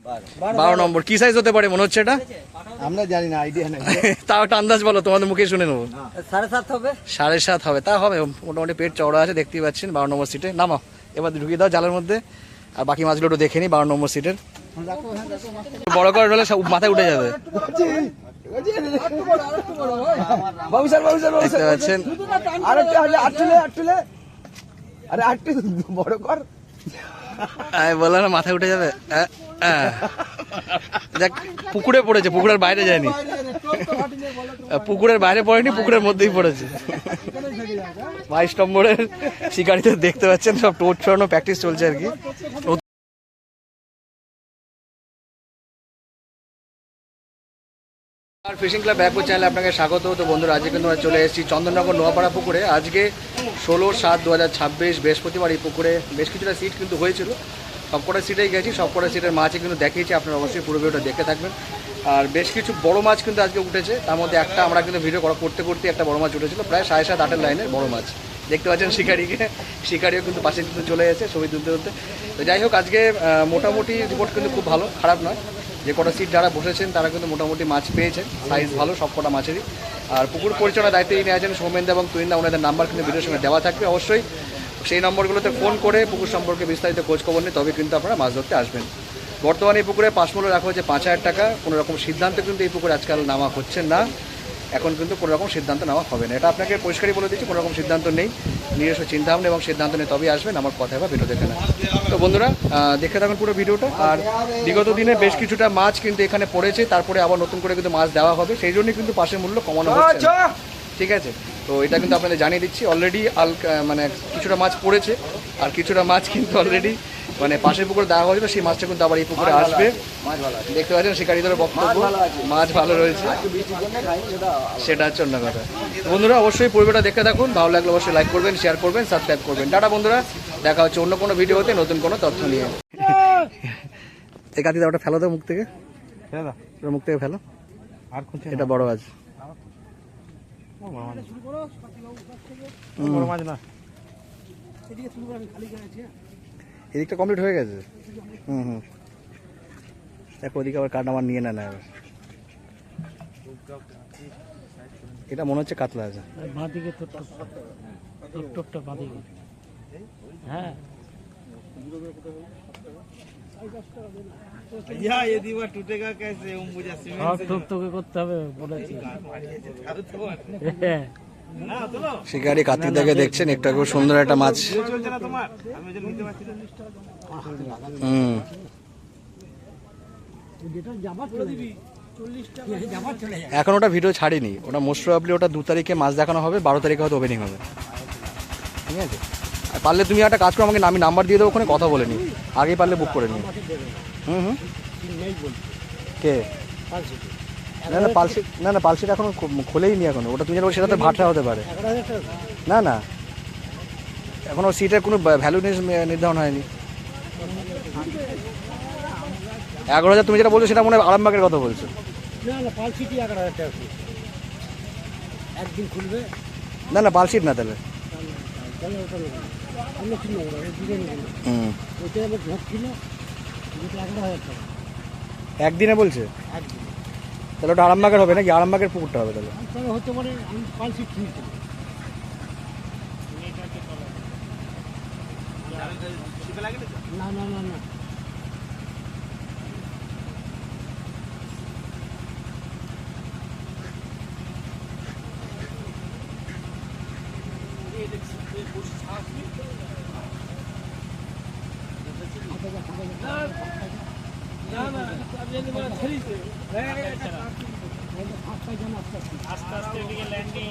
12 নম্বর। কি সাইজ হতে পারে মনে হচ্ছে এটা? আমরা জানি না, আইডিয়া নেই। তাও একটা আন্দাজ বলো, তোমাদের মুখে শুনে নেবো। 7.5 হবে। 7.5 হবে, তা হবে মোটামুটি। পেট চওড়া আছে দেখতেই পাচ্ছেন। 12 নম্বর সিটে নামাও, এবার ঢুকিয়ে দাও জালের মধ্যে। আর বাকি মাছগুলো একটু দেখে নি 12 নম্বর সিটের। বড় করে হলে সব মাথায় উঠে যাবে। দেখতে পাচ্ছেন বড় কর, বললাম না মাথায় উঠে যাবে। দেখ পুকুরে পড়েছে, পুকুরের বাইরে যায়নি। পুকুরের বাইরে পড়েনি, পুকুরের মধ্যেই পড়েছে। 22 নম্বরের শিকারিতে দেখতে পাচ্ছেন সব টোট ছড়ানো প্র্যাকটিস চলছে আর কি। আর ফিশিং ক্লাব ব্যাকওয়ার্ড চ্যানেলে আপনাকে স্বাগত। তো বন্ধুরা, আজকে কিন্তু আমরা চলে এসেছি চন্দননগর নোয়াপাড়া পুকুরে। আজকে 16/7/2026 বৃহস্পতিবার। এই পুকুরে বেশ কিছুটা সিট কিন্তু হয়েছিল, সবকটা সিটেই গেছি, সবকটা সিটের মাছই কিন্তু দেখিয়েছি। আপনারা অবশ্যই পুরো ভিডিওটা দেখে থাকবেন। আর বেশ কিছু বড় মাছ কিন্তু আজকে উঠেছে, তার মধ্যে একটা আমরা কিন্তু ভিডিও করতে করতে একটা বড় মাছ উঠেছিল, প্রায় 7.5-8 লাইনের বড় মাছ। দেখতে পাচ্ছেন শিকারিও কিন্তু পাশে কিন্তু চলে এসেছে ছবি তুলতে তুলতে। তো যাই হোক, আজকে মোটামুটি রিপোর্ট কিন্তু খুব ভালো, খারাপ নয়। যে কটা সিট যারা বসেছেন তারা কিন্তু মোটামুটি মাছ পেয়েছেন, সাইজ ভালো সব কটা মাছেরই। আর পুকুর পরিচালনার দায়িত্ব নিয়ে আছেন সৌমেনদা এবং তুইন্দা, ওনাদের নাম্বার কিন্তু ভিডিওর সঙ্গে দেওয়া থাকবে। অবশ্যই সেই নম্বরগুলোতে ফোন করে পুকুর সম্পর্কে বিস্তারিত খোঁজ খবর নিয়ে তবে কিন্তু আপনারা মাছ ধরতে আসবেন। বর্তমানে এই পুকুরে পাস মূল্য রাখা হচ্ছে 5,000 টাকা। কোনো রকম সিদ্ধান্ত কিন্তু এই পুকুরে আজকাল নেওয়া হচ্ছে না, এখন কিন্তু কোনো রকম সিদ্ধান্ত নেওয়া হবে না, এটা আপনাকে পরিষ্কারই বলে দিচ্ছি। কোনো রকম সিদ্ধান্ত নেই, নিজস্ব চিন্তাভাবনা এবং সিদ্ধান্ত নিয়ে তবেই আসবেন, আমার কথা বা ভিডিও দেখে না। তো বন্ধুরা, দেখে থাকুন পুরো ভিডিওটা। আর বিগত দিনে বেশ কিছুটা মাছ কিন্তু এখানে পড়েছে, তারপরে আবার নতুন করে কিন্তু মাছ দেওয়া হবে, সেই জন্যই কিন্তু পাশের মূল্য কমানো হচ্ছে, ঠিক আছে? তো এটা কিন্তু আপনাদের জানিয়ে দিচ্ছি। অলরেডি মানে কিছুটা মাছ পড়েছে, আর কিছুটা মাছ কিন্তু অলরেডি মানে পাশের পুকুরে দেওয়া হয়েছিল, সেই মাছটা কিন্তু আবার এই পুকুরে আসবে। দেখতে পাচ্ছেন শিকারীদের বক্তব্য, মাছ ভালো রয়েছে, সেটা হচ্ছে অন্য কথা। বন্ধুরা, অবশ্যই পরিবেটা দেখে থাকুন, ভালো লাগলে অবশ্যই লাইক করবেন, শেয়ার করবেন, সাবস্ক্রাইব করবেন। টাটা বন্ধুরা, দেখা হচ্ছে অন্য কোনো ভিডিওতে নতুন কোনো তথ্য নিয়ে। এই কাতিদা ওটা ফেলো তো মুখ থেকে, মুখ থেকে ফেলো। আর এটা বড় মাছ, এদিকটা কমপ্লিট হয়ে গেছে। দেখো ওদিকে আবার কাঠ আমার নিয়ে নেয় না। এটা মনে হচ্ছে কাতলা আছে। হ্যাঁ, করতে হবে বলেছি। শিকারি কার্তিক দাকে দেখছেন, একটা খুব সুন্দর একটা মাছ। এখন ওটা ভিডিও ছাড়িনি, ওটা মোস্ট প্রবাবলি ওটা 2 তারিখে মাছ দেখানো হবে, 12 তারিখে হয়তো ওপেনিং হবে, ঠিক আছে? আর পারলে তুমি একটা কাজ করো, আমাকে আমি নাম্বার দিয়ে দেবো, ওখানে কথা বলে নি, আগেই পারলে বুক করে নিই। কে? না না পালসিট, না না পালসিট এখনো খোলেই নি এখনো। ওটা তুমি যেটা সেটাতে ভাটরা হতে পারে। না না, এখনো সিটের কোনো ভ্যালু নির্ধারণ হয়নি। 11,000 তুমি যেটা বলছো সেটা মনে হয় আরামবাগের কথা বলছো। না না পালসিট না, তাহলে একদিনে বলছে, তাহলে ওটা আরামবাগের হবে নাকি? আরামবাগের পুকুরটা হবে তাহলে। হতে পারে, না না না না, আস্তে আস্তে এদিকে ল্যান্ডিং,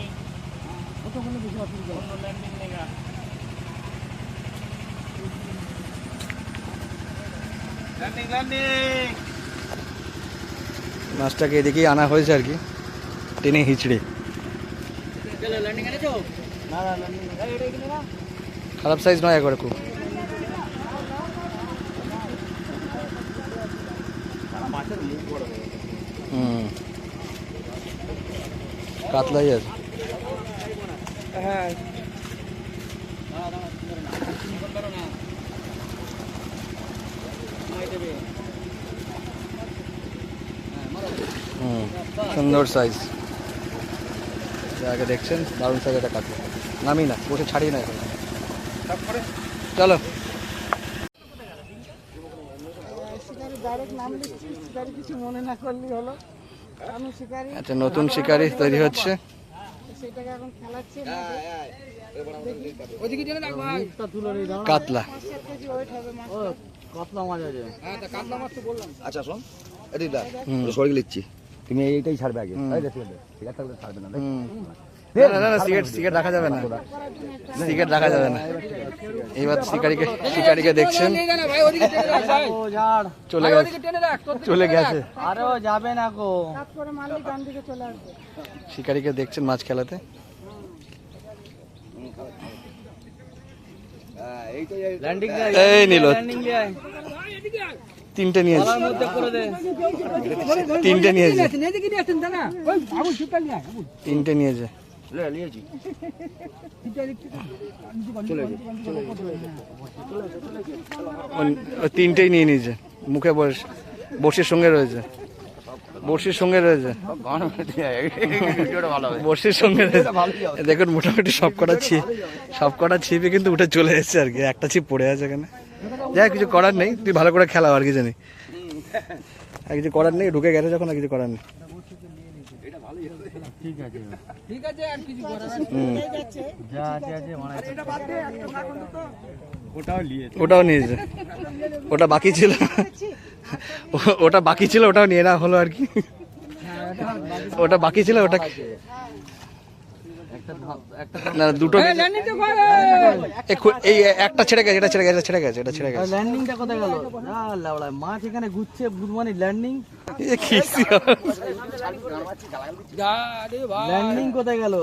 কতক্ষণ বেশি অসুবিধা, অন্য ল্যান্ডিং নেগা। মাছটাকে এদিকেই আনা হয়েছে আর কি, টেনে হিচড়ে। খারাপ সাইজ নয় একবারে খুব। কাতলাই আছে। হ্যাঁ, সুন্দর সাইজ আগে দেখছেন, দারুণ সাইজ একটা কাতলা। নামি না, বসে ছাড়ি না এখন। চলো আচ্ছা, নতুন শিকারি তৈরি হচ্ছে। কাতলা কাতলা মাছ আছে। আচ্ছা শোন, এদিক দা হুম। সরিয়ে নিচ্ছি, তুমি এইটাই ছাড়বে আগে। এই দেখো সিগারেট থাকলে ছাড়বে না। না, সিগারেট রাখা যাবে না, সিগারেট রাখা যাবে না। এইবার শিকারিকে দেখছেন, চলে গেছে। আরে ও যাবে না গো। শিকারিকে দেখছেন মাছ খেলাতে। এই নিল, তিনটে নিয়েছে, তিনটে নিয়েছে, তিনটে নিয়েছে। ও তিনটেই নিয়ে নিয়েছে, মুখে বড়শির সঙ্গে রয়েছে, বড়শির সঙ্গে রয়েছে, বড়শির সঙ্গে রয়েছে। দেখুন মোটামুটি সবকটা ছিপে কিন্তু উঠে চলে এসেছে আর কি। একটা ছিপ পড়ে আছে এখানে, যাই কিছু করার নেই, তুই ভালো করে খেলাও আর কি জানি, আর কিছু করার নেই, ঢুকে গেছে যখন আর কিছু করার নেই। ওটাও নিয়েছে, ওটা বাকি ছিল, ওটাও নিয়ে না হলো আর কি। ওটা বাকি ছিল, ওটা না দুটো এই একটা ছেড়ে গেছে, এটা ছেড়ে গেছে। ল্যান্ডিংটা কোথায় গেল? মাছ এখানে ঘুরছে, বুধমানি ল্যান্ডিং। ল্যান্ডিং কোথায় গেল?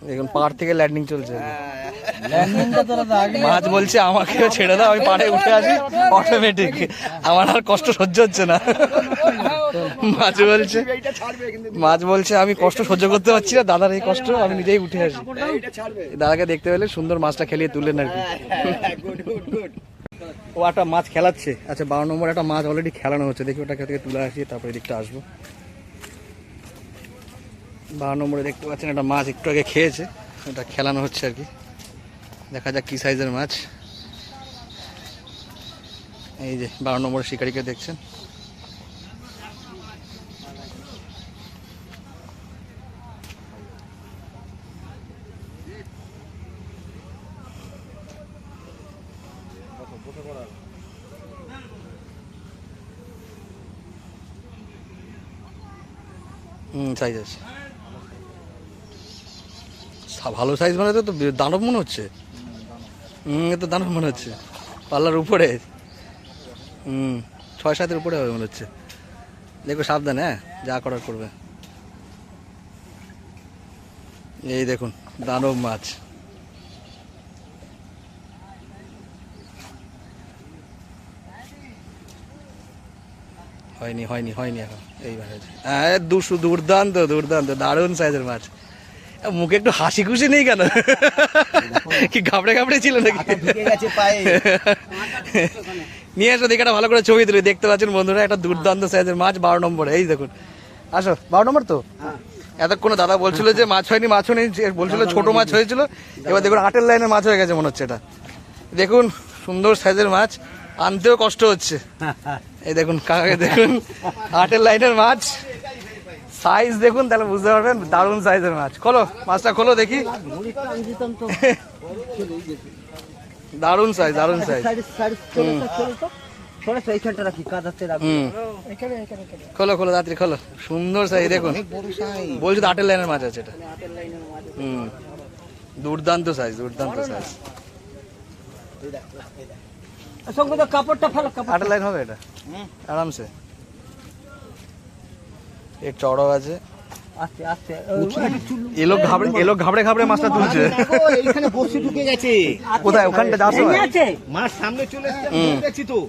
দেখুন পাড় থেকে ল্যান্ডিং চলছে। ল্যান্ডিংটা তোরা তো আগে মাছ বলছে আমাকেও ছেড়ে দাও, আমি পাড়ে উঠে আসি অটোমেটিক, আমার আর কষ্ট সহ্য হচ্ছে না। মাছ বলছে আমি কষ্ট সহ্য করতে পারছি না, দাদার এই কষ্ট, আমি নিজেই উঠে আসি। দাদাকে দেখতে পেলে সুন্দর মাছটা খেলিয়ে তুললেন আর কি। ও একটা মাছ খেলাচ্ছে। আচ্ছা 12 নম্বর একটা মাছ অলরেডি খেলানো হচ্ছে, দেখি ওটাকে থেকে তুলে আসি, তারপরে এদিকটা আসবো। 12 নম্বরে দেখতে পাচ্ছেন একটা মাছ একটু আগে খেয়েছে, এটা খেলানো হচ্ছে আর কি। দেখা যাক কি সাইজের মাছ। এই যে 12 নম্বরের শিকারিকে দেখছেন। সাইজ আছে, ভালো সাইজ মানে তো দানব মনে হচ্ছে। এ তো দানব মনে হচ্ছে, পাল্লার উপরে 6-7-এর উপরে হবে মনে হচ্ছে। দেখো সাবধানে, হ্যাঁ যা করার করবে। এই দেখুন দানব মাছ। হয়নি এখন, এইবার হ্যাঁ দুর্দান্ত দারুণ সাইজের মাছ। মুখে একটু হাসি খুশি নেই কেন? কি ঘাবড়ে ছিল নাকি? নিয়ে এসো, দেখে একটা ভালো করে ছবি তুলে। দেখতে পাচ্ছেন বন্ধুরা, একটা দুর্দান্ত সাইজের মাছ 12 নম্বরে। এই দেখুন, আসো 12 নম্বর তো। এতক্ষণ দাদা বলছিল যে মাছ হয়নি, মাছও নেই, বলছিল ছোট মাছ হয়েছিল। এবার দেখুন 8-এর লাইনের মাছ হয়ে গেছে মনে হচ্ছে। এটা দেখুন সুন্দর সাইজের মাছ, আনতেও কষ্ট হচ্ছে। এই দেখুন কাকাকে দেখুন, 8-এর লাইনের মাছ, সাইজ দেখুন, তাহলে বুঝতে পারবেন দারুণ সাইজের মাছ। খোলো মাছটা, খোলো দেখি। দারুণ সাইজ। খোলো রাত্রি খোলো, সুন্দর সাইজ দেখুন। বলছি তো 8-এর লাইনের মাছ আছে এটা। দুর্দান্ত সাইজ। 8-এর লাইন হবে এটা আরামসে। এক চড়াও আছে, এলো ঘাবড়ে মাছটা তুলছে। কোথায়? ওখানটা যাওয়ার সময় মাছ সামনে চলে এসেছে তো,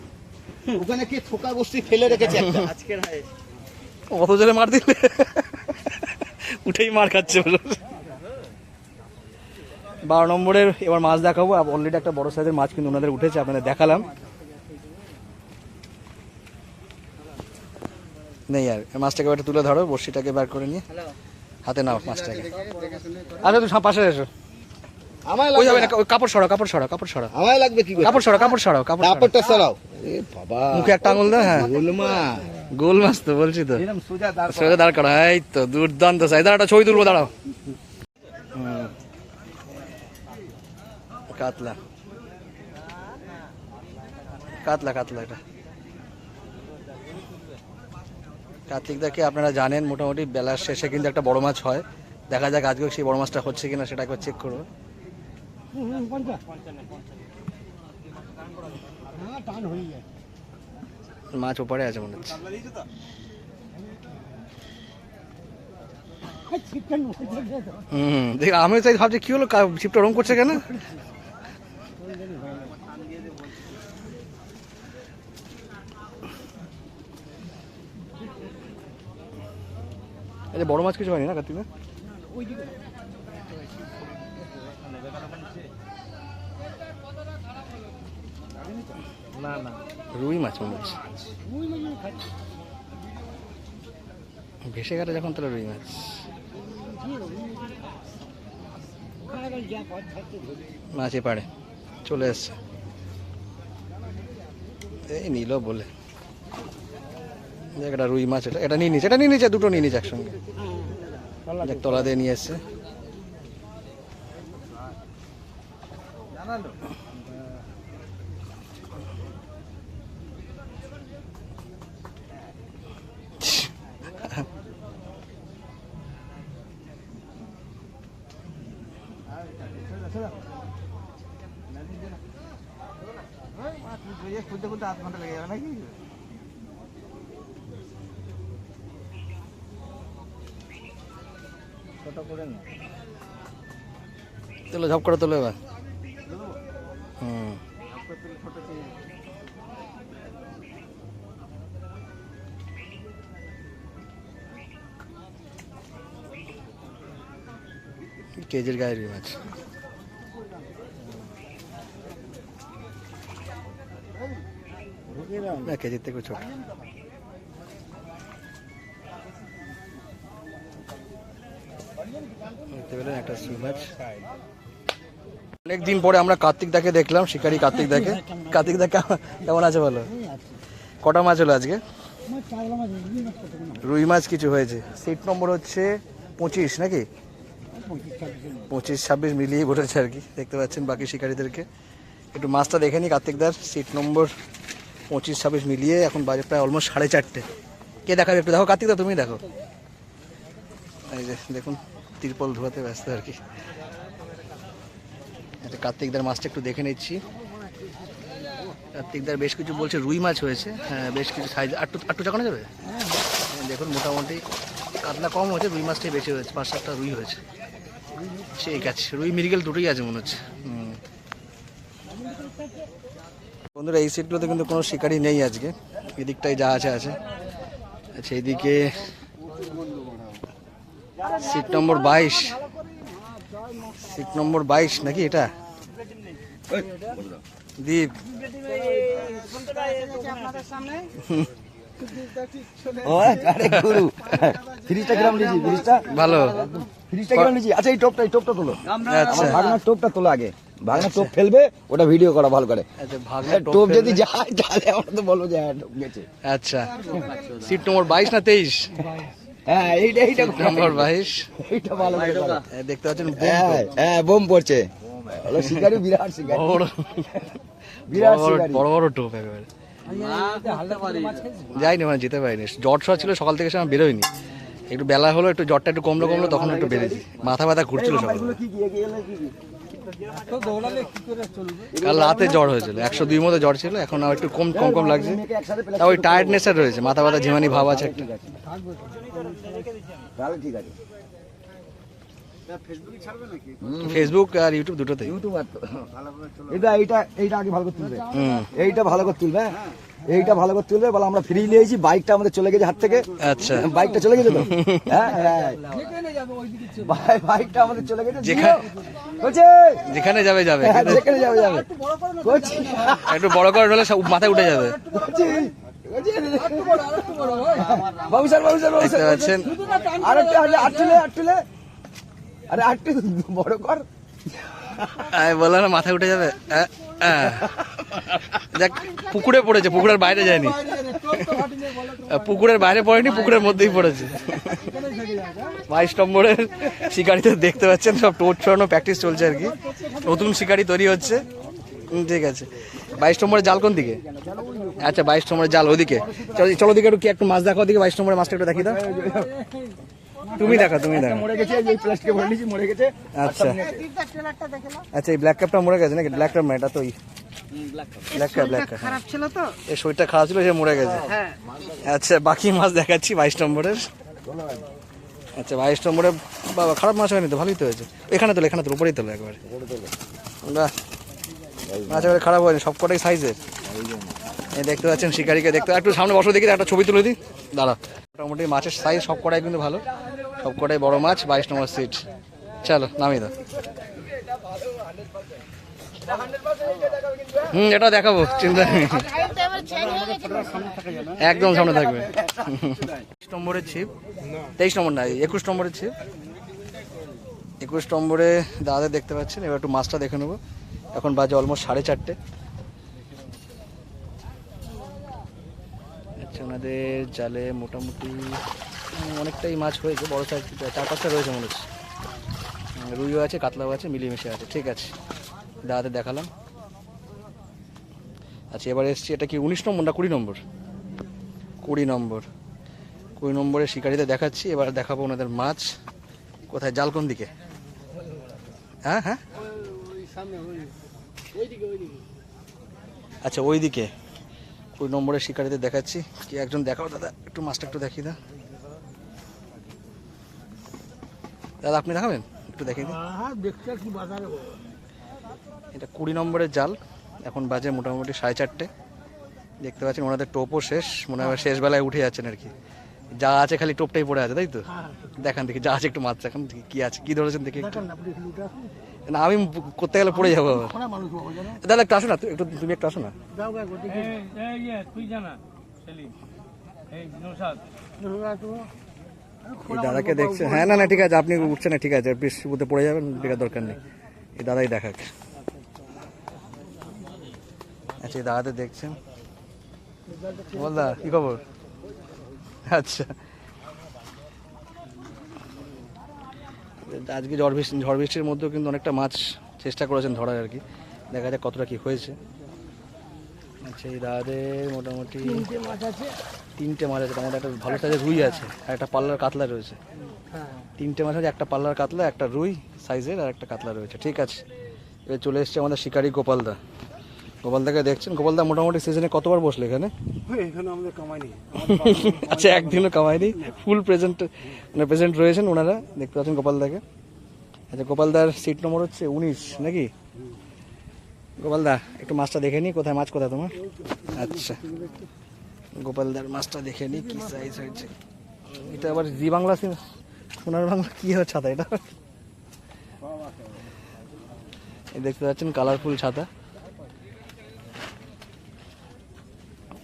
ওখানে কি থোকা বস্তি ফেলে রেখেছে একটা। অত জোরে মার দিলে উঠেই মার খাচ্ছে বলো। 12 নম্বরের এবার মাছ দেখাবো। অলরেডি একটা বড় সাইজের মাছ কিন্তু ওনাদের উঠেছে, আপনাদের দেখালাম। নেই আর মাছটাকে একটু তুলে ধরো, বড়শিটাকে বার করে নিয়ে হাতে নাও মাছটাকে। আচ্ছা তুমি পাশে এসো, আমায় ওই যাবে লাগবে না, ওই কাপড় সরাও, কাপড় সরাও, কাপড় সরাও, আমায় লাগবে কি করে? কাপড় সরাও, কাপড় সরাও, কাপড় সরাও। কাপড়টা সরাও। এ বাবা, মুখে একটা আঙুল দাও। হ্যাঁ গোলমা গোল মাছ তো বলছি তো, এরকম সোজা দাঁড় করা। সোজা দাঁড় করা। এই তো দুর্দান্ত সাইজ, দাঁড়াও একটা ছবি তুলবো, দাঁড়াও। কাতলা, কাতলা, কাতলা এটা কার্তিক দাকে আপনারা জানেন, মোটামুটি বেলার শেষে কিন্তু একটা বড় মাছ হয়। দেখা যাক আজকে সেই বড় মাছটা হচ্ছে কিনা, সেটা একবার চেক করবো। মাছ ওপারে আছে মনে হচ্ছে। দেখ আমি তাই ভাবছি কি হলো, ছিপটা ওরম করছে কেন? বড় মাছ কিছু হয়নি না কার্তিক? না না, রুই মাছ মনে হচ্ছে, ভেসে গেলে যখন তাহলে রুই মাছ। মাছ এপারে চলে এসছে, এই নিল বলে। একটা রুই মাছ, এটা নিয়ে নিচ্ছে, এটা নিয়ে নিচ্ছে, দুটো নিয়ে নিচ্ছে একসঙ্গে। দেখ তলা দিয়ে নিয়ে এসছে। খুঁজতে খুঁজতে 8 ঘন্টা লেগে যাবে নাকি? ছোট করে না, তোলো, ঝপ করে তোলো এবার। হুম, ছোট কেজির গায়ে রুই মাছ। না কেজির থেকে ছোট। দেখতে পেলেন একটা রুই মাছ। অনেকদিন পরে আমরা কার্তিক দাকে দেখলাম, শিকারি কার্তিক দাকে। কার্তিক দা কেমন আছে বলো? কটা মাছ হলো আজকে? রুই মাছ কিছু হয়েছে। সিট নম্বর হচ্ছে 25 নাকি? 25-26 মিলিয়ে বলেছে আর কি। দেখতে পাচ্ছেন বাকি শিকারীদেরকে। একটু মাছটা দেখে নি কার্তিকদার। সিট নম্বর 25-26 মিলিয়ে এখন বাজে প্রায় অলমোস্ট 4:30। কে দেখাবে একটু দেখো কার্তিকদা, তুমি দেখো। এই যে দেখুন তিরপল ধোয়াতে ব্যস্ত আর কি। কার্তিকদার মাছটা একটু দেখে নিচ্ছি। কার্তিকদার বেশ কিছু বলছে রুই মাছ হয়েছে, হ্যাঁ বেশ কিছু সাইজ। আটটু চাকানো যাবে? দেখুন মোটামুটি কাতলা কম হয়েছে, রুই মাছটাই বেশি হয়েছে। 5-7টা রুই হয়েছে। ঠিক আছে, রুই মৃগেল দুটোই আছে মনে হচ্ছে। বন্ধুরা এই সিটগুলোতে কিন্তু কোনো শিকারি নেই আজকে, এদিকটাই যা আছে আছে। আচ্ছা এইদিকে সিট নম্বর 22, সিট নম্বর 22 নাকি এটা? দীপ ফ্রিজটা কিরম নিয়েছি? ফ্রিজটা ভালো। ফ্রিজটা কিরম নিয়েছি? আচ্ছা এই টোপটা তোলো। আচ্ছা ভাগনার টোপটা তোলো আগে। ভাগনার টোপ ফেলবে, ওটা ভিডিও করা ভালো করে। আচ্ছা ভাগনা টোপ যদি যায় তাহলে আমরা তো বলবো যে হ্যাঁ টোপ গেছে। আচ্ছা সিট নম্বর 22 না 23? হ্যাঁ এইটা নম্বর 22। এইটা ভালো করে করো। দেখতে পাচ্ছেন হ্যাঁ বোম পড়ছে। হলো শিকারি, বিরাট শিকারি, বিরাট শিকারি, বড় বড় টোপ একেবারে। যাইনি মানে যেতে পারিনি, জ্বর ছিল সকাল থেকে, সময় বেরোয়নি। একটু বেলা হলো, একটু জ্বরটা একটু কমলো তখন একটু বেড়েছি। মাথা ব্যথা ঘুরছিল সকাল। কাল রাতে জ্বর হয়েছিল, 102 মতো জ্বর ছিল। এখন একটু কম কম লাগছে। তা ওই টায়ার্ডনেস রয়েছে, মাথা ব্যথা ঝিমানি ভাব আছে একটা। ঠিক আছে। ফেসবুক আর ইউটিউব দুটোতেই। এইটা আগে ভালো করে তুলবে, এইটা ভালো করে তুলবে, এইটা ভালো করে তুলবে। বলে আমরা ফ্রি নিয়েছি, বাইকটা আমাদের চলে গেছে হাত থেকে। আচ্ছা বাইকটা চলে গেছে তো, হ্যাঁ বাইকটা আমাদের চলে গেছে। যেখানে যাবে যাবে, যেখানে যাবে যাবে। একটু বড় করে হলে মাথায় উঠে যাবে। বাবু স্যার দেখতে পাচ্ছেন আটটুলে আরে আটটু বড় কর। আমি বললাম না মাথায় উঠে যাবে। দেখ পুকুরে পড়েছে, পুকুরের বাইরে যায়নি, পুকুরের বাইরে পড়েনি, পুকুরের মধ্যেই পড়েছে। 22 নম্বরের শিকারিতে দেখতে পাচ্ছেন সব টোট ছড়ানো প্র্যাকটিস চলছে আর কি, নতুন শিকারি তৈরি হচ্ছে। ঠিক আছে, 22 নম্বরের জাল কোন দিকে? আচ্ছা 22 নম্বরের জাল ওদিকে। চলো দিকে একটু কি একটু মাছ দেখো, দিকে 22 নম্বরের মাছটা একটু দেখি দাও। তুমি দেখো মরে গেছে, এই প্লাস্টিকে ভরে নিয়েছি, মরে গেছে। আচ্ছা আচ্ছা, এই ব্ল্যাক ক্যাপটা মরে গেছে নাকি? ব্ল্যাক ক্যাপ না, এটা তো ব্ল্যাক ক্যাপ খারাপ ছিল তো। এই শরীরটা খারাপ ছিল, সে মরে গেছে। আচ্ছা বাকি মাছ দেখাচ্ছি 22 নম্বরের। আচ্ছা 22 নম্বরে বাবা খারাপ মাছ হয়নি তো, ভালোই তো হয়েছে। এখানে তোলে, এখানে তোলে, উপরেই তোলে একবারে। বাহ, মাছ এবারে খারাপ হয়নি, সব কটাই সাইজের। এই দেখতে পাচ্ছেন শিকারিকে, দেখতে একটু সামনে বসো দেখি, একটা ছবি তুলে দিই দাঁড়া। মোটামুটি মাছের সাইজ সব কটাই কিন্তু ভালো, সব কটাই বড় মাছ। 22 নম্বর সিট, চলো নামিয়ে দাও। এটা দেখাবো, চিন্তা নেই, একদম সামনে থাকবে। 23 নম্বরের ছিপ, 23 নম্বর না 21 নম্বরের ছিপ। 21 নম্বরে দাদা দেখতে পাচ্ছেন। এবার একটু মাছটা দেখে নেবো। এখন বাজে অলমোস্ট 4:30। আচ্ছা, ওনাদের জালে মোটামুটি অনেকটাই মাছ হয়েছে, বড় সাইজ 4-5টা রয়েছে মনে হচ্ছে। রুইও আছে, কাতলাও আছে, মিলিমিশে আছে। ঠিক আছে, দাদাদের দেখালাম। আচ্ছা এবার এসছি, এটা কি 19 নম্বর না 20 নম্বর? 20 নম্বর। 20 নম্বরের শিকারিতে দেখাচ্ছি। এবার দেখাবো ওনাদের মাছ কোথায়, জাল কোন দিকে? হ্যাঁ হ্যাঁ, আচ্ছা ওই দিকে 20 নম্বরের শিকারিতে দেখাচ্ছি। কি একজন দেখাও দাদা, একটু মাছটা একটু দেখিয়ে দাও দাদা, আপনি দেখাবেন একটু দেখিয়ে দিন। এটা 20 নম্বরের জাল। এখন বাজে মোটামুটি 4:30। দেখতে পাচ্ছেন ওনাদের টোপও শেষ, মনে হয় শেষ বেলায় উঠে যাচ্ছেন আর কি। যা আছে খালি টোপটাই পড়ে আছে, তাই তো? দেখান দেখি যা আছে, একটু মাছ দেখান কি আছে, কি ধরেছেন দেখি একটু। না আমি করতে গেলে পড়ে যাবো দাদা, একটু আসো না, একটু তুমি একটু আসো না। এই দাদাকে দেখছেন? হ্যাঁ না না ঠিক আছে, আপনি উঠছেন না, ঠিক আছে, বৃষ্টিতে পড়ে যাবেন, দেখার দরকার নেই। এই দাদাই দেখাক। আচ্ছা এই দাদাদের দেখছেন, বলদা কি খবর? আচ্ছা আজকে ঝড় বৃষ্টির মধ্যেও কিন্তু অনেকটা মাছ চেষ্টা করেছেন ধরার আর কি, দেখা যাক কতটা কি হয়েছে। আচ্ছা এই দাদাদের মোটামুটি 3টে মাছ আছে, আমাদের একটা ভালো সাইজের রুই আছে, আর একটা পাল্লার কাতলা রয়েছে। 3টে মাছ আছে, একটা পাল্লার কাতলা, একটা রুই সাইজের, আর একটা কাতলা রয়েছে। ঠিক আছে, এবার চলে এসছে আমাদের শিকারি গোপালদা। গোপালদাকে দেখছেন, গোপালদা মোটামুটি সিজনে কতবার বসলে এখানে? আমাদের কামাই নেই। আচ্ছা একদিনও কামায়নি, ফুল প্রেজেন্ট রয়েছেন ওনারা, দেখতে পাচ্ছেন গোপালদাকে। আচ্ছা গোপালদার সিট নম্বর হচ্ছে 19 নাকি? গোপালদা একটু মাছটা দেখে নি, কোথায় মাছ, কোথায় তোমার? আচ্ছা গোপালদার মাছটা দেখে নি কি সাইজ হয়েছে। এটা আবার জি বাংলা, সোনার বাংলা কি হয় ছাতা এটা? দেখতে পাচ্ছেন কালারফুল ছাতা।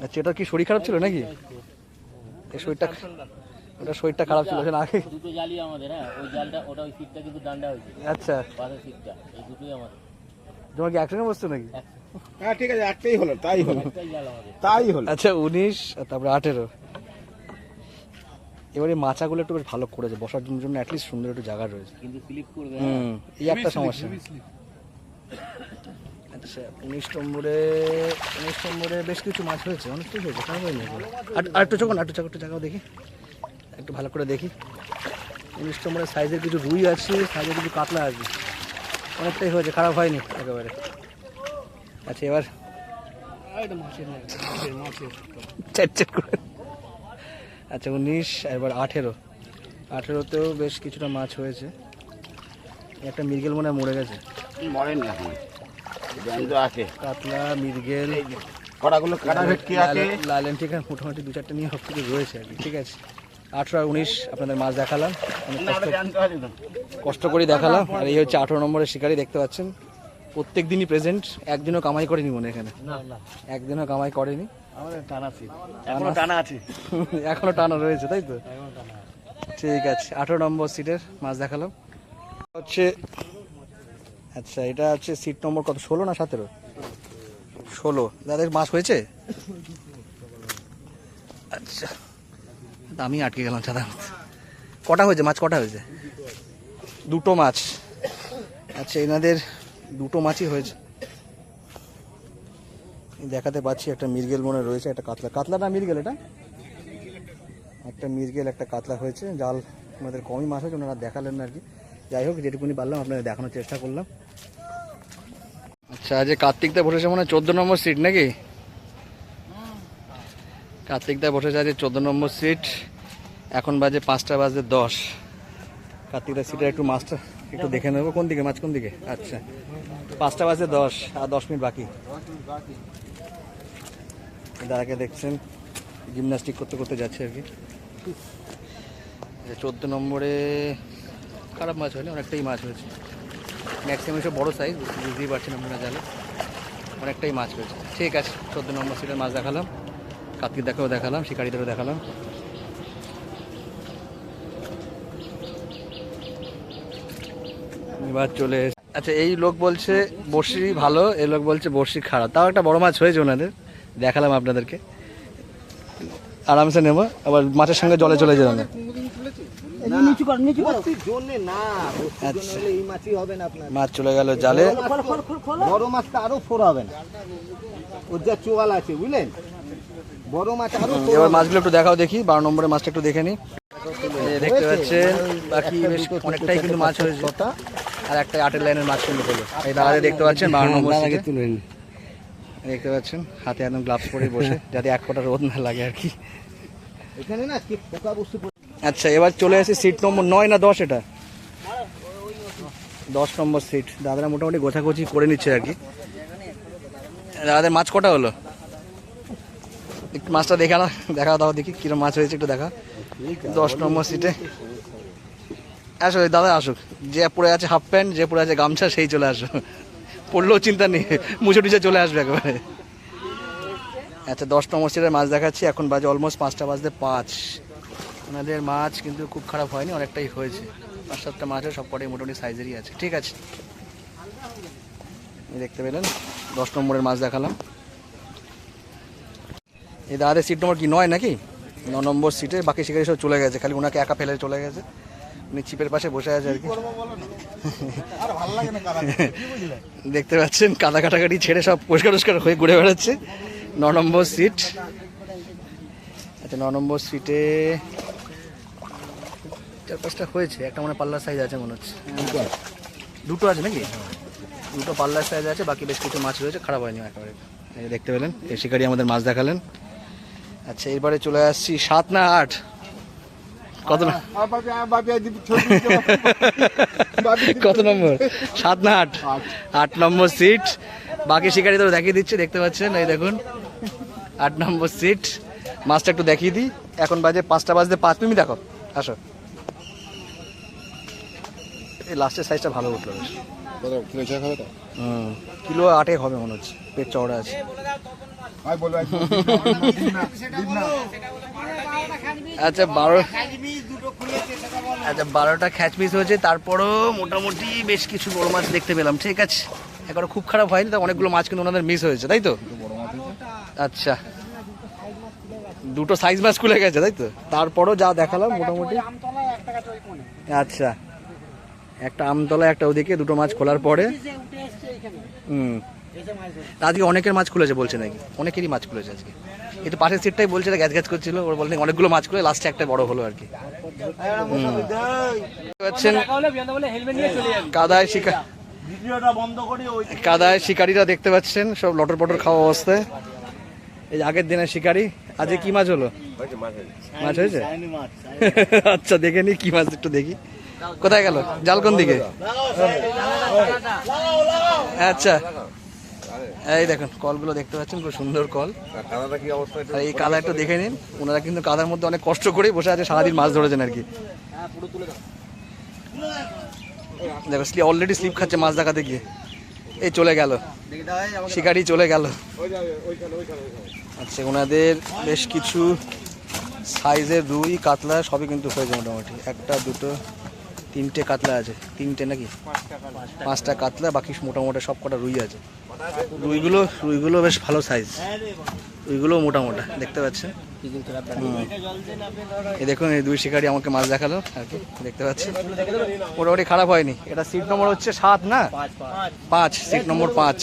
আচ্ছা এটা কি শরীর খারাপ ছিল নাকি? এই শরীরটা খারাপ ছিল আগে। দুটো জালই আমাদের, হ্যাঁ ওই জালটা, ওটা ওই সিটটা কিন্তু ডান্ডা হয়েছে। আচ্ছা পাশের সিটটা, এই দুটোই আমাদের। তোমার কি একসঙ্গে বসতো নাকি? হ্যাঁ ঠিক আছে, একটাই হলো, তাই হলো, একটাই জাল আমাদের। তাই হলো। আচ্ছা 19, তারপরে 18। এবারে মাচাগুলো একটু বেশ ভালো করেছে, বসার জন্য অ্যাটলিস্ট সুন্দর একটু জায়গা রয়েছে, কিন্তু স্লিপ করবে। এই একটা সমস্যা। আচ্ছা 19 নম্বরে বেশ কিছু মাছ হয়েছে, অনেকটাই হয়েছে, খারাপ হয়নি। আর একটু চোখ না, একটু জায়গাও দেখি, একটু ভালো করে দেখি। 19 নম্বরের সাইজের কিছু রুই আছে, সাইজের কিছু কাতলা আছে, অনেকটাই হয়েছে, খারাপ হয়নি একেবারে। আচ্ছা এবার চেট করে। আচ্ছা 19, এবার 18তেও বেশ কিছুটা মাছ হয়েছে। একটা মৃগেল মনে হয় মরে গেছে, মরেনি এখন, আছে কাতলা, মৃগেল, কড়াগুলো কাটা ভেটকি আছে, লালেন, ঠিক আছে, মোটামুটি 2-4টা নিয়ে সব কিছু রয়েছে আর কি। ঠিক আছে 18 আর 19 আপনাদের মাছ দেখালাম, অনেক কষ্ট করে দেখালাম। আর এই হচ্ছে 18 নম্বরের শিকারি, দেখতে পাচ্ছেন প্রত্যেক দিনই প্রেজেন্ট, একদিনও কামাই করেনি মনে এখানে, একদিনও কামাই করেনি। আমাদের টানা সিট এখনো টানা আছে এখনো টানা রয়েছে তাই তো? এখনো টানা ঠিক আছে, 18 নম্বর সিটের মাছ দেখালাম হচ্ছে। আচ্ছা, এটা হচ্ছে সিট নম্বর কত, 16 না 17? 16। দাদা মাছ হয়েছে? আচ্ছা, আমি আটকে গেলাম সাদা। কটা হয়েছে মাছ, কটা হয়েছে? দুটো মাছ। আচ্ছা, এনাদের দুটো মাছই হয়েছে দেখাতে পাচ্ছি। একটা মৃগেল মনে রয়েছে, একটা কাতলা। কাতলা না মৃগেল? এটা একটা মৃগেল, একটা কাতলা হয়েছে। জাল আমাদের কমই মাছ হয়েছে, ওনারা দেখালেন না আর কি। যাই হোক, যেটুকুনি পারলাম আপনাদের দেখানোর চেষ্টা করলাম। আচ্ছা, আজ কার্তিকদা বসেছে মনে হয় 14 নম্বর সিট নাকি? কার্তিকদা বসেছে আজ 14 নম্বর সিট। এখন বাজে 5টা বাজে 10। কার্তিকদা সিটের একটু মাছটা একটু দেখে নেবো। কোন দিকে মাছ, কোন দিকে? আচ্ছা, 5টা বাজে 10 আর 10 মিনিট বাকি। দাদাকে দেখছেন জিমন্যাস্টিক করতে করতে যাচ্ছে আর কি। 14 নম্বরে খারাপ মাছ হয়নি, অনেকটাই মাছ হয়েছে। ম্যাক্সিমাম এসব বড়ো সাইজ, বুঝতেই পারছেন আপনারা, জালে অনেকটাই মাছ হয়েছে। ঠিক আছে, 14 নম্বর সিটের মাছ দেখালাম, কার্তিক দেখাও দেখালাম, শিকারিদেরও দেখালাম। এবার চলে আচ্ছা, এই লোক বলছে বড়শি ভালো, এই লোক বলছে বড়শি খারাপ। তাও একটা বড় মাছ হয়েছে ওনাদের, দেখালাম আপনাদেরকে। আরামসে নেবো, আবার মাছের সঙ্গে জলে চলে যেলাম। মাছ চলে গেল জালে। বড় মাছটা আরো ফোর হবে না, ওর যা চোয়াল আছে বুঝলেন, বড় মাছ আরো। এবার মাছগুলো একটু দেখাও দেখি, 12 নম্বরের মাছটা একটু দেখে নি। দেখতে পাচ্ছেন বাকি বেশ অনেকটাই কিন্তু মাছ হয়েছে। আর একটা 8 লাইনের মাছ কিন্তু হলো। এই দাঁড়াতে দেখতে পাচ্ছেন 12 নম্বর সিটে দেখতে পাচ্ছেন, হাতে একদম গ্লাভস পরে বসে, যাতে এক ফোঁটা রোদ না লাগে আর কি। এখানে না কি পোকা বস্তু। আচ্ছা, এবার চলে আসি সিট নম্বর 9 না 10? এটা 10 নম্বর সিট। দাদারা মোটামুটি গোছাগুছি করে নিচ্ছে আর কি। দাদাদের মাছ কটা হলো? একটু মাছটা দেখা দাও দেখি কিরকম মাছ হয়েছে, একটু দেখা। 10 নম্বর সিটে আসো, দাদা আসুক। যে পরে আছে হাফ প্যান্ট, যে পরে আছে গামছা, সেই চলে আসো। পড়লেও চিন্তা নেই, মুছে টুছে চলে আসবে একেবারে। আচ্ছা, 10 নম্বর সিটের মাছ দেখাচ্ছি। এখন বাজে অলমোস্ট 5টা বাজতে 5। ওনাদের মাছ কিন্তু খুব খারাপ হয়নি, অনেকটাই হয়েছে। 5-7টা মাছ সব কটাই মোটামুটি সাইজেরই আছে। ঠিক আছে, দেখতে পেলেন 10 নম্বরের মাছ দেখালাম। এই দাদাদের সিট নম্বর কি 9 নাকি? 9 নম্বর সিটে বাকি শিকারি সব চলে গেছে, খালি ওনাকে একা ফেলে চলে গেছে। উনি চিপের পাশে বসে আছে আর কি। দেখতে পাচ্ছেন কাদা কাটাকাটি ছেড়ে সব পরিষ্কার হয়ে ঘুরে বেড়াচ্ছে। 9 নম্বর সিট। আচ্ছা, 9 নম্বর সিটে 4-5টা হয়েছে, একটা মানে পাল্লার সাইজ আছে মনে হচ্ছে। দুটো আছে নাকি? দুটো পাল্লার সাইজ আছে, বাকি বেশ কিছু মাছ রয়েছে, খারাপ হয়নি একেবারে। এই দেখতে পেলেন, এই শিকারি আমাদের মাছ দেখালেন। আচ্ছা, এবারে চলে আসছি 7 না 8? কত কত নম্বর? 7 না 8? 8 নম্বর সিট। বাকি শিকারি তো দেখিয়ে দিচ্ছে, দেখতে পাচ্ছেন, এই দেখুন 8 নম্বর সিট। মাছটা একটু দেখিয়ে দিই। এখন বাজে 5টা বাজতে 5। তুমি দেখো, আসো। এই লাস্টের সাইজটা ভালো উঠলো বেশ। কিলো 8 হবে মনে হচ্ছে, পেট চওড়া আছে। আচ্ছা, 12টা খ্যাচ পিস হয়েছে, তারপরও মোটামুটি বেশ কিছু বড় মাছ দেখতে পেলাম। ঠিক আছে, একবার খুব খারাপ হয়নি, তা অনেকগুলো মাছ কিন্তু ওনাদের মিস হয়েছে, তাই তো? আচ্ছা, দুটো সাইজ মাছ খুলে গেছে, তাই তো? তারপরও যা দেখালাম মোটামুটি। আচ্ছা, একটা আমতলা, একটা ওদিকে, দুটো মাছ খোলার পরে। আজকে অনেকের মাছ খুলেছে বলছে নাকি? অনেকেরই মাছ খুলেছে আজকে। কিন্তু পাশের সিটটাই বলছে, গ্যাস গ্যাস করছিল, ওরা বললেন অনেকগুলো মাছ খুলে লাস্টে একটা বড় হলো আর কি। কাদায় শিকারিরা দেখতে পাচ্ছেন সব লটর পটর খাওয়া অবস্থায়। এই আগের দিনের শিকারি। আজকে কি মাছ হলো? মাছ হয়েছে? আচ্ছা, দেখে নি কি মাছ, একটু দেখি। কোথায় গেল জাল, কোন দিকে? আচ্ছা, এই দেখুন কলগুলো দেখতে পাচ্ছেন, খুব সুন্দর কল। আর এই কাদা একটু দেখে নিন, ওনারা কিন্তু কাদার মধ্যে অনেক কষ্ট করেই বসে আছে, সারাদিন মাছ ধরেছেন আর কি। দেখো অলরেডি স্লিপ খাচ্ছে মাছ দেখাতে গিয়ে। এই চলে গেল শিকারি, চলে গেল। আচ্ছা, ওনাদের বেশ কিছু সাইজের রুই কাতলা সবই কিন্তু হয়েছে মোটামুটি। একটা দুটো তিনটে কাতলা আছে, তিনটে নাকি পাঁচটা কাতলা, বাকি মোটামোটা সব কটা রুই আছে। রুইগুলো বেশ ভালো সাইজ, রুইগুলো মোটামোটা দেখতে পাচ্ছেন। এই দেখুন, এই দুই শিকারি আমাকে মাছ দেখালো আর কি, দেখতে পাচ্ছি মোটামুটি খারাপ হয়নি। এটা সিট নম্বর হচ্ছে 7 না 5, সিট নম্বর 5।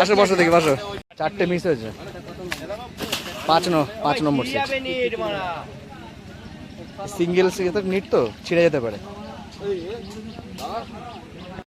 আসো বসো, দেখি বসো। 4টে মিস হয়েছে, 5 নম্বর সিট। সিঙ্গেল সিট নিট তো ছিঁড়ে যেতে পারে।